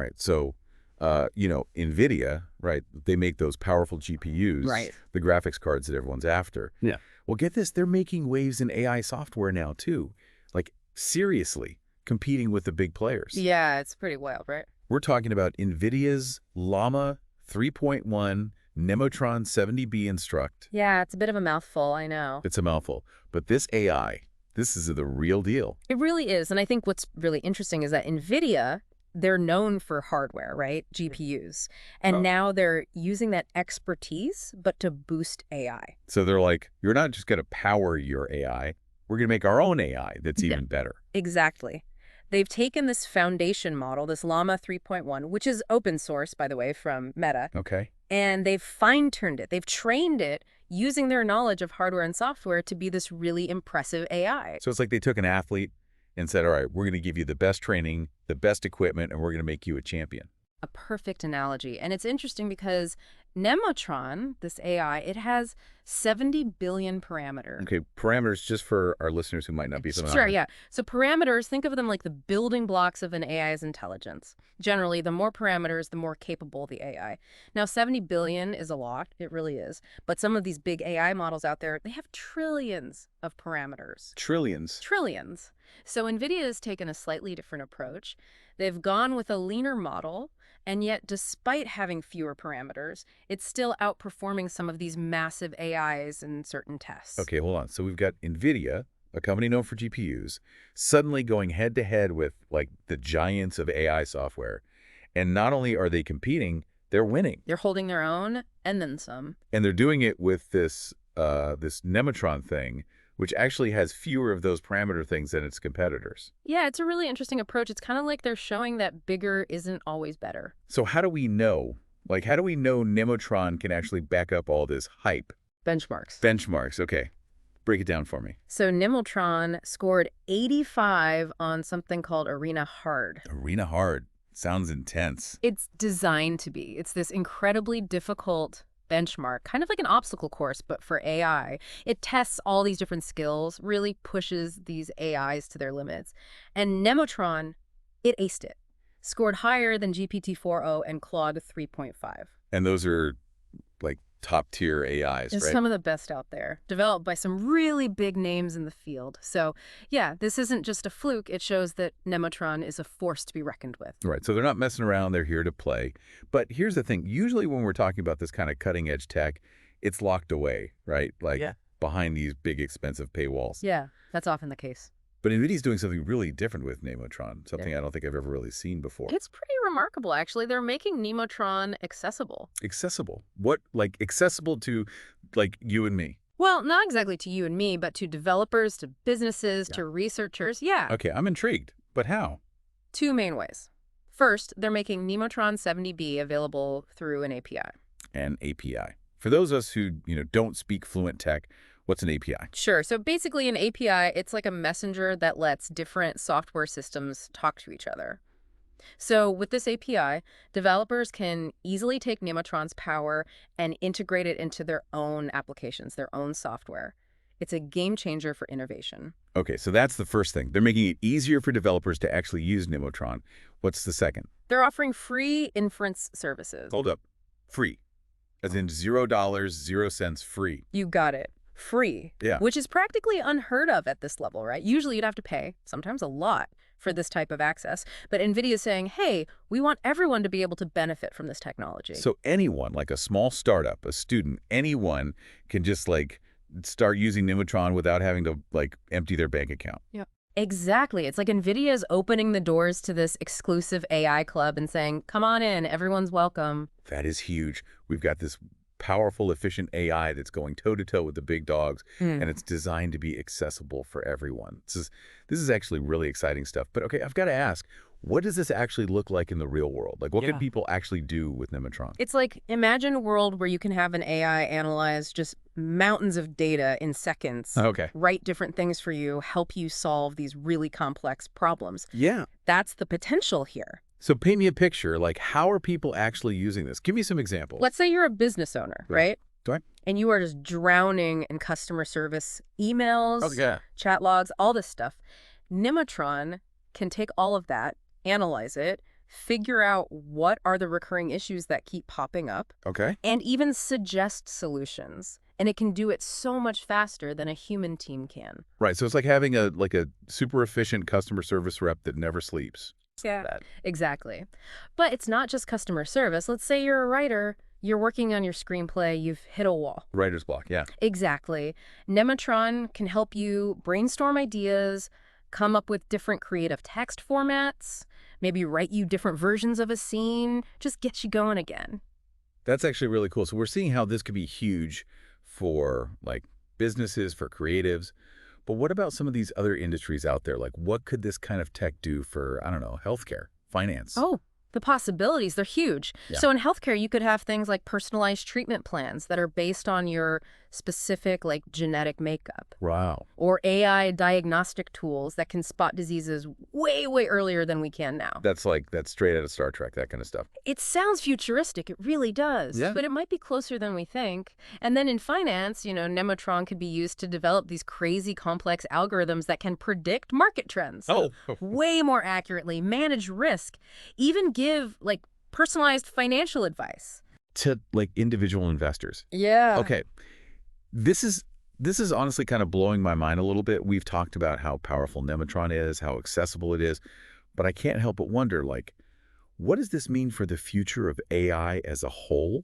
right? So, Nvidia, right? They make those powerful GPUs, Right. the graphics cards that everyone's after. Yeah. Well, get this, they're making waves in AI software now too. Like, seriously, competing with the big players. Yeah, it's pretty wild, right? We're talking about Nvidia's Llama 3.1 Nemotron 70B Instruct. Yeah, it's a bit of a mouthful, I know. It's a mouthful. But this AI, this is the real deal. It really is. And I think what's really interesting is that NVIDIA, they're known for hardware, right? GPUs. And now they're using that expertise, but to boost AI. So they're like, you're not just going to power your AI. We're going to make our own AI that's even better. Exactly. They've taken this foundation model, this Llama 3.1, which is open source, by the way, from Meta. Okay. And they've fine-tuned it. They've trained it using their knowledge of hardware and software to be this really impressive AI. So it's like they took an athlete and said, all right, we're going to give you the best training, the best equipment, and we're going to make you a champion. A perfect analogy. And it's interesting because Nemotron, this AI, it has 70 billion parameters. Okay, parameters just for our listeners who might not be familiar. Sure, yeah. So parameters, think of them like the building blocks of an AI's intelligence. Generally, the more parameters, the more capable the AI. Now, 70 billion is a lot. It really is. But some of these big AI models out there, they have trillions of parameters. Trillions. Trillions. So NVIDIA has taken a slightly different approach. They've gone with a leaner model, and yet despite having fewer parameters, it's still outperforming some of these massive AIs in certain tests. Okay, hold on. So we've got NVIDIA, a company known for GPUs, suddenly going head-to-head with, like, the giants of AI software. And not only are they competing, they're winning. They're holding their own, and then some. And they're doing it with this Nemotron thing, which actually has fewer of those parameter things than its competitors. Yeah, it's a really interesting approach. It's kind of like they're showing that bigger isn't always better. So how do we know? Like, how do we know Nemotron can actually back up all this hype? Benchmarks. Benchmarks, okay. Break it down for me. So Nemotron scored 85 on something called Arena Hard. Arena Hard. Sounds intense. It's designed to be. It's this incredibly difficult benchmark, kind of like an obstacle course, but for AI. It tests all these different skills, really pushes these AIs to their limits. And Nemotron, it aced it. Scored higher than GPT-4o and Claude 3.5. And those are, like, top-tier AIs, It's right? some of the best out there, developed by some really big names in the field. So, yeah, this isn't just a fluke. It shows that Nemotron is a force to be reckoned with. Right, so they're not messing around. They're here to play. But here's the thing. Usually when we're talking about this kind of cutting-edge tech, it's locked away, right? Like, behind these big, expensive paywalls. Yeah, that's often the case. But NVIDIA's doing something really different with Nemotron, something I don't think I've ever really seen before. It's pretty remarkable, actually. They're making Nemotron accessible. Accessible? What, like, accessible to, like, you and me? Well, not exactly to you and me, but to developers, to businesses, to researchers. Yeah. Okay, I'm intrigued. But how? Two main ways. First, they're making Nemotron 70B available through an API. An API. For those of us who, don't speak fluent tech, what's an API? Sure. So basically an API, it's like a messenger that lets different software systems talk to each other. So with this API, developers can easily take Nemotron's power and integrate it into their own applications, their own software. It's a game changer for innovation. Okay, so that's the first thing. They're making it easier for developers to actually use Nemotron. What's the second? They're offering free inference services. Hold up. Free. As in $0, 0 cents free. You got it. Free. Yeah. Which is practically unheard of at this level, right? Usually you'd have to pay, sometimes a lot, for this type of access. But NVIDIA is saying, hey, we want everyone to be able to benefit from this technology. So anyone, like a small startup, a student, anyone can just, like, start using Nemotron without having to, like, empty their bank account. Yeah. Exactly. It's like NVIDIA is opening the doors to this exclusive AI club and saying, come on in, everyone's welcome. That is huge. We've got this powerful, efficient AI that's going toe-to-toe with the big dogs, and it's designed to be accessible for everyone. This is actually really exciting stuff. But, okay, I've got to ask, what does this actually look like in the real world? Like, what can people actually do with Nemotron? It's like, imagine a world where you can have an AI analyze just mountains of data in seconds, write different things for you, help you solve these really complex problems. Yeah. That's the potential here. So paint me a picture, like, how are people actually using this? Give me some examples. Let's say you're a business owner, right? Do I? And you are just drowning in customer service emails, chat logs, all this stuff. Nemotron can take all of that, analyze it, figure out what are the recurring issues that keep popping up, Okay. and even suggest solutions. And it can do it so much faster than a human team can. Right. So it's like having a super efficient customer service rep that never sleeps. Yeah. That. Exactly. But it's not just customer service. Let's say you're a writer, you're working on your screenplay, you've hit a wall. Writer's block. Yeah. Exactly. Nemotron can help you brainstorm ideas, come up with different creative text formats, maybe write you different versions of a scene, just get you going again. That's actually really cool. So we're seeing how this could be huge for like businesses, for creatives. But what about some of these other industries out there? Like what could this kind of tech do for, I don't know, healthcare, finance? Oh, the possibilities, they're huge. Yeah. So in healthcare, you could have things like personalized treatment plans that are based on your specific like genetic makeup. Wow. Or AI diagnostic tools that can spot diseases way, way earlier than we can now. That's straight out of Star Trek, that kind of stuff. It sounds futuristic, it really does, Yeah. but it might be closer than we think. And then in finance, Nemotron could be used to develop these crazy complex algorithms that can predict market trends. Oh. Way more accurately, manage risk, even give like personalized financial advice. To like individual investors. Yeah. Okay. This is honestly kind of blowing my mind a little bit. We've talked about how powerful Nemotron is, how accessible it is, but I can't help but wonder, like, what does this mean for the future of AI as a whole?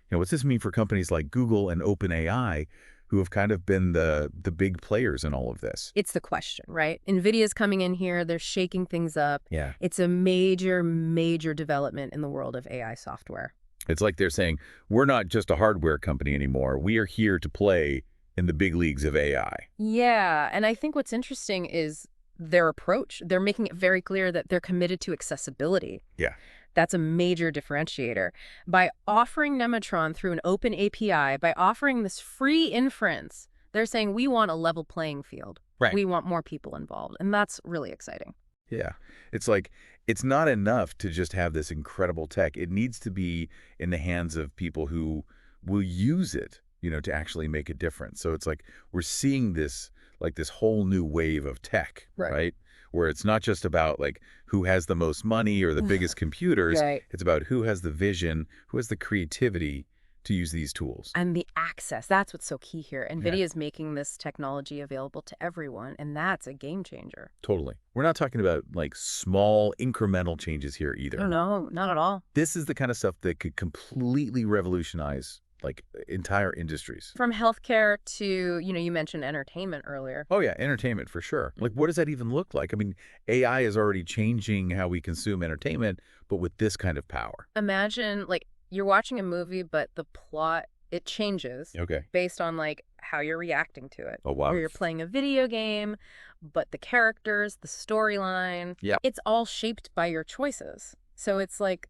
What's this mean for companies like Google and OpenAI, who have kind of been the big players in all of this? It's the question, right? Nvidia's coming in here, they're shaking things up. Yeah. It's a major, major development in the world of AI software. It's like they're saying, we're not just a hardware company anymore. We are here to play in the big leagues of AI. Yeah, and I think what's interesting is their approach. They're making it very clear that they're committed to accessibility. Yeah. That's a major differentiator. By offering Nemotron through an open API, by offering this free inference, they're saying we want a level playing field. Right. We want more people involved, and that's really exciting. Yeah. It's like, it's not enough to just have this incredible tech. It needs to be in the hands of people who will use it, to actually make a difference. So it's like we're seeing this, like this whole new wave of tech, right? Where it's not just about like who has the most money or the biggest computers. Right. It's about who has the vision, who has the creativity to use these tools. And the access, that's what's so key here. NVIDIA is making this technology available to everyone, and that's a game changer. Totally. We're not talking about like small incremental changes here either. No, not at all. This is the kind of stuff that could completely revolutionize like entire industries. From healthcare to, you mentioned entertainment earlier. Oh yeah, entertainment for sure. Like what does that even look like? I mean, AI is already changing how we consume entertainment, but with this kind of power. Imagine like you're watching a movie, but the plot, it changes Okay. based on like how you're reacting to it. Oh wow. Or you're playing a video game, but the characters, the storyline, Yeah. it's all shaped by your choices. So it's like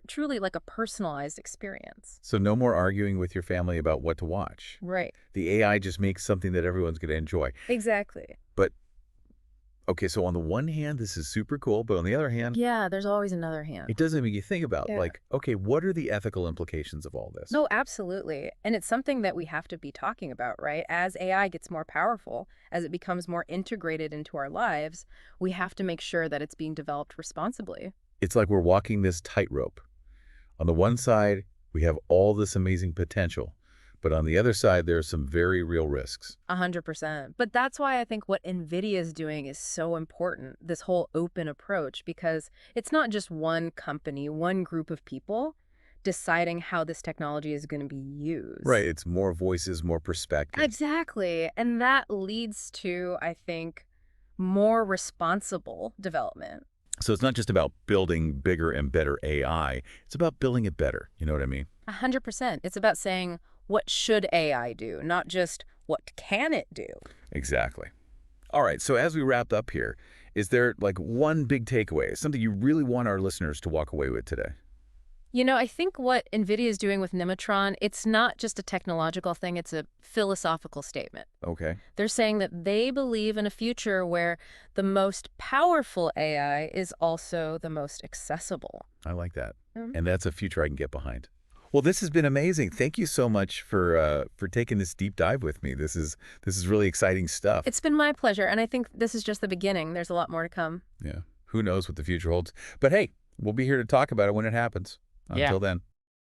truly like a personalized experience. So no more arguing with your family about what to watch. Right. The AI just makes something that everyone's going to enjoy. Exactly. But okay, so on the one hand, this is super cool, but on the other hand, Yeah, there's always another hand. it doesn't make you think about Yeah. like, okay, what are the ethical implications of all this? No, absolutely. And it's something that we have to be talking about, right? As AI gets more powerful, as it becomes more integrated into our lives, we have to make sure that it's being developed responsibly. It's like we're walking this tightrope. On the one side, we have all this amazing potential, but on the other side, there are some very real risks. 100%. But that's why I think what NVIDIA is doing is so important, this whole open approach, because it's not just one company, one group of people deciding how this technology is going to be used. Right. It's more voices, more perspectives. Exactly. And that leads to, I think, more responsible development. So it's not just about building bigger and better AI. It's about building it better. You know what I mean? 100%. It's about saying, what should AI do, not just what can it do? Exactly. All right. So as we wrap up here, is there like one big takeaway, something you really want our listeners to walk away with today? I think what NVIDIA is doing with Nemotron, it's not just a technological thing, it's a philosophical statement. Okay. They're saying that they believe in a future where the most powerful AI is also the most accessible. I like that. Mhm. And that's a future I can get behind. Well, this has been amazing. Thank you so much for taking this deep dive with me. This is really exciting stuff. It's been my pleasure, and I think this is just the beginning. There's a lot more to come. Yeah. Who knows what the future holds? But hey, we'll be here to talk about it when it happens. Yeah. Until then.